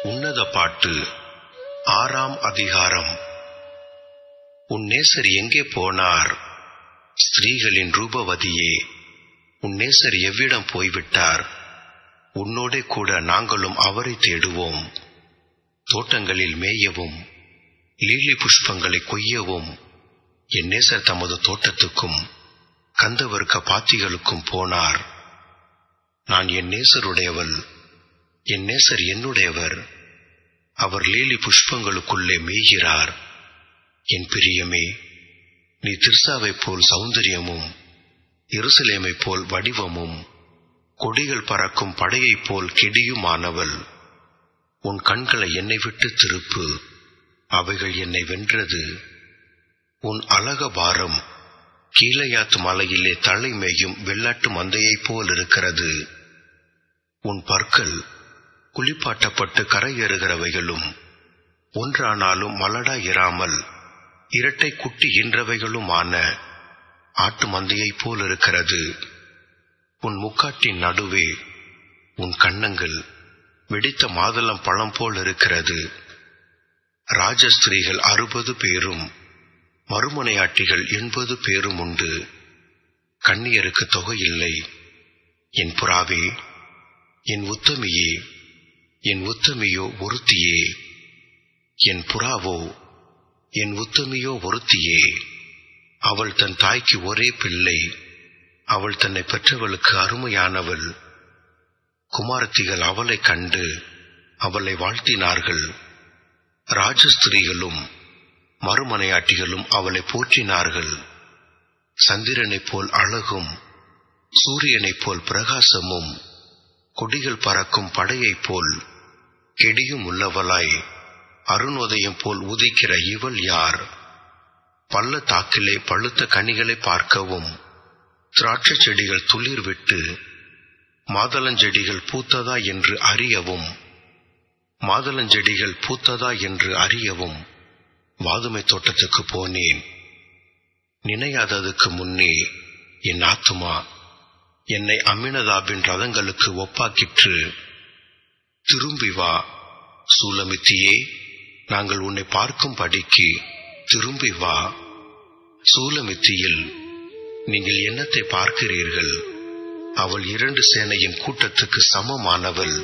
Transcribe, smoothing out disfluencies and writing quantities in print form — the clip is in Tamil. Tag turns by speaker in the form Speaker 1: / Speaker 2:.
Speaker 1: உன்னத பாட்டு 6ஆம் அதிகாரம். உன் நேசர் எங்கே போனார்? ஸ்திரீகளின் ரூபவதியே, உன் நேசர் எவ்விடம் போய்விட்டார்? உன்னோடே கூட நாங்களும் அவரை தேடுவோம். தோட்டங்களில் மேயவும் லீலி புஷ்பங்களை கொய்யவும் என் நேசர் தமது தோட்டத்துக்கும் கந்தவர்க்க பாத்திகளுக்கும் போனார். நான் என் நேசருடையவள், என் நேசர் என்னுடையவர். அவர் லீலி புஷ்பங்களுக்குள்ளே மேய்கிறார். என் பிரியமே, நீ திர்சாவைப் போல் சௌந்தரியமும் எருசலேமைப் போல் வடிவமும் கொடிகள் பறக்கும் படையைப் போல் கெடியுமானவள். உன் கண்களை என்னை விட்டு திருப்பு, அவைகள் என்னை வென்றது. உன் அலகபாரம் கீலேயாத் மலையிலே தலை மேயும் வெள்ளாட்டு மந்தையைப் போல் இருக்கிறது. உன் பற்கள் குளிப்பாட்டப்பட்டு கரையேறுகிறவைகளும் ஒன்றானாலும் மலடா இராமல் இரட்டை குட்டிகின்றவைகளுமான ஆட்டு மந்தையைப் போல் இருக்கிறது. உன் முக்காட்டின் நடுவே உன் கன்னங்கள் வெடித்த மாதுளம் பழம் போல் இருக்கிறது. ராஜஸ்திரீகள் 60 பேரும் மறுமனையாட்டிகள் 80 பேரும் உண்டு. கன்னியருக்கு தொகையில்லை. என் புறாவே, என் உத்தமியே, என் உத்தமியோ ஒருத்தியே. என் புறாவோ, என் உத்தமியோ ஒருத்தியே. அவள் தன் தாய்க்கு ஒரே பிள்ளை. அவள் தன்னை பெற்றவளுக்கு அருமையானவள். குமாரத்திகள் அவளை கண்டு அவளை வாழ்த்தினார்கள். ராஜஸ்திரீகளும் மறுமனையாட்டிகளும் அவளை போற்றினார்கள். சந்திரனைப் போல் அழகும் சூரியனைப் போல் பிரகாசமும் கொடிகள் பறக்கும் படையைப் போல் கெடியும் உள்ளவளாய் அருணோதயம் போல் உதிக்கிற இவள் யார்? பள்ளத்தாக்கிலே பழுத்த கனிகளை பார்க்கவும் திராட்சை செடிகள் துளிர் விட்டு மாதளஞ்செடிகள் பூத்ததா என்று அறியவும், மாதளஞ்செடிகள் பூத்ததா என்று அறியவும் வாதுமை தோட்டத்துக்கு போனேன். நினையாததுக்கு முன்னே என் ஆத்துமா என்னை அம்மினதாபின் ரதங்களுக்கு ஒப்பாக்கிற்று. திரும்பி வா சூலமித்தியே, நாங்கள் உன்னை பார்க்கும் படிக்கு திரும்பி வா. சூலமித்தியில் நீங்கள் என்னத்தை பார்க்கிறீர்கள்? அவள் 2 சேனையின் கூட்டத்துக்கு சமமானவள்.